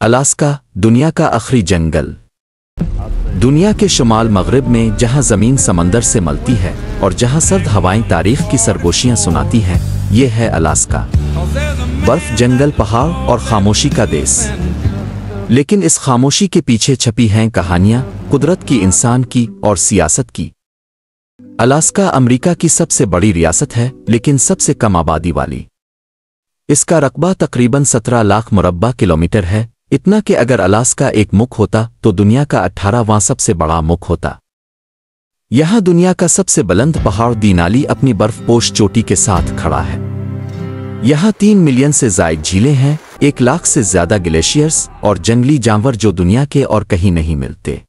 Alaska, दुनिया का आखिरी जंगल। दुनिया के शुमाल मगरिब में जहां ज़मीन समंदर से मलती है और जहां सर्द हवाएं तारीख की सरगोशियां सुनाती हैं, ये है अलास्का। बर्फ, जंगल, पहाड़ और खामोशी का देश। लेकिन इस खामोशी के पीछे छपी हैं कहानियां, कुदरत की, इंसान की और सियासत की। अलास्का अमेरिका की सबसे बड़ी रियासत है, लेकिन सबसे कम आबादी वाली। इसका रकबा तकरीबन 17 लाख मुरब्बा किलोमीटर है, इतना कि अगर अलास्का एक मुल्क होता तो दुनिया का 18वां सबसे बड़ा मुल्क होता। यहां दुनिया का सबसे बुलंद पहाड़ दीनाली अपनी बर्फपोश चोटी के साथ खड़ा है। यहां 3 मिलियन से ज़ायद झीलें हैं, 1 लाख से ज़्यादा ग्लेशियर्स और जंगली जानवर जो दुनिया के और कहीं नहीं मिलते।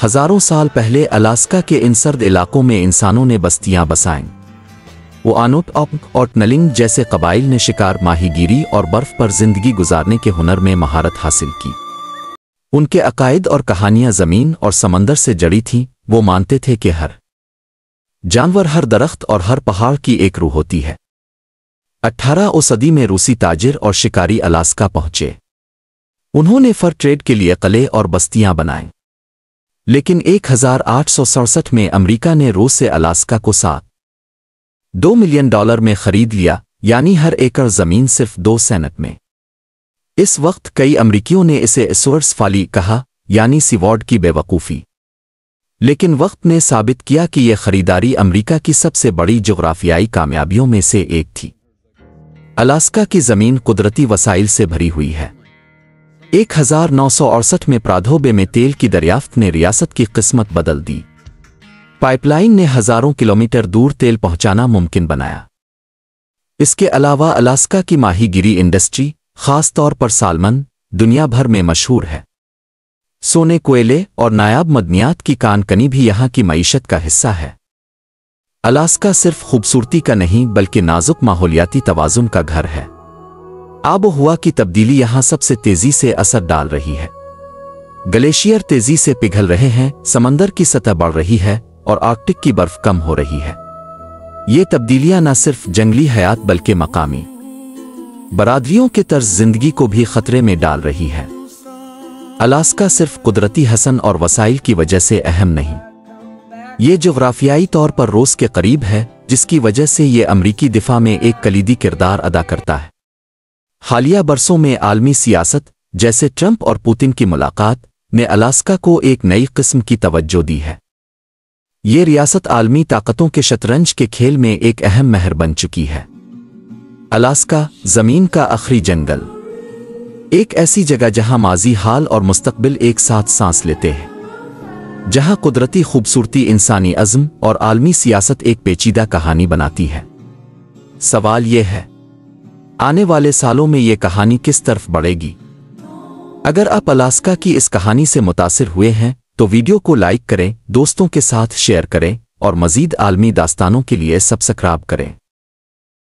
हजारों साल पहले अलास्का के इन सर्द इलाकों में इंसानों ने बस्तियां बसाईं। वुआनुट और टनलिंग जैसे कबाइल ने शिकार, माहीगीरी और बर्फ पर जिंदगी गुजारने के हुनर में महारत हासिल की। उनके अकायद और कहानियां ज़मीन और समंदर से जड़ी थीं। वो मानते थे कि हर जानवर, हर दरख्त और हर पहाड़ की एक रूह होती है। 18वीं सदी में रूसी ताजिर और शिकारी अलास्का पहुंचे। उन्होंने फर ट्रेड के लिए किले और बस्तियां बनाए। लेकिन 1867 में अमेरिका ने रूस से अलास्का को $2 मिलियन में खरीद लिया, यानी हर एकड़ जमीन सिर्फ 2 सेंट में। इस वक्त कई अमरीकियों ने इसे स्वर्स फाली कहा, यानी सीवॉर्ड की बेवकूफ़ी। लेकिन वक्त ने साबित किया कि यह खरीदारी अमरीका की सबसे बड़ी जोग्राफियाई कामयाबियों में से एक थी। अलास्का की ज़मीन कुदरती वसाइल से भरी हुई है। 1968 में प्रादोबे में तेल की दरियाफ्त ने रियासत की किस्मत बदल दी। पाइपलाइन ने हजारों किलोमीटर दूर तेल पहुंचाना मुमकिन बनाया। इसके अलावा अलास्का की माहीगीरी इंडस्ट्री, खास तौर पर सालमन, दुनिया भर में मशहूर है। सोने, कोयले और नायाब मदनियात की कानकनी भी यहाँ की मईशत का हिस्सा है। अलास्का सिर्फ खूबसूरती का नहीं बल्कि नाजुक माहौलियाती तवाज़ुन का घर है। आबोहवा की तब्दीली यहाँ सबसे तेजी से असर डाल रही है। ग्लेशियर तेजी से पिघल रहे हैं, समंदर की सतह बढ़ रही है और आर्कटिक की बर्फ कम हो रही है। ये तब्दीलियां न सिर्फ जंगली हयात बल्कि मकामी बरादरियों के तर्ज जिंदगी को भी खतरे में डाल रही है। अलास्का सिर्फ कुदरती हसन और वसाइल की वजह से अहम नहीं, ये जोग्राफियाई तौर पर रूस के करीब है, जिसकी वजह से ये अमरीकी दिफा में एक कलीदी किरदार अदा करता है। हालिया बरसों में आलमी सियासत, जैसे ट्रंप और पुतिन की मुलाकात, ने अलास्का को एक नई किस्म की तवज्जो दी है। ये रियासत आलमी ताकतों के शतरंज के खेल में एक अहम महर बन चुकी है। अलास्का, ज़मीन का आखिरी जंगल, एक ऐसी जगह जहां माजी, हाल और मुस्तकबिल एक साथ सांस लेते हैं, जहां कुदरती खूबसूरती, इंसानी अज़्म और आलमी सियासत एक पेचीदा कहानी बनाती है। सवाल ये है, आने वाले सालों में ये कहानी किस तरफ बढ़ेगी? अगर आप अलास्का की इस कहानी से मुतासिर हुए हैं तो वीडियो को लाइक करें, दोस्तों के साथ शेयर करें और मज़ीद आलमी दास्तानों के लिए सब्सक्राइब करें।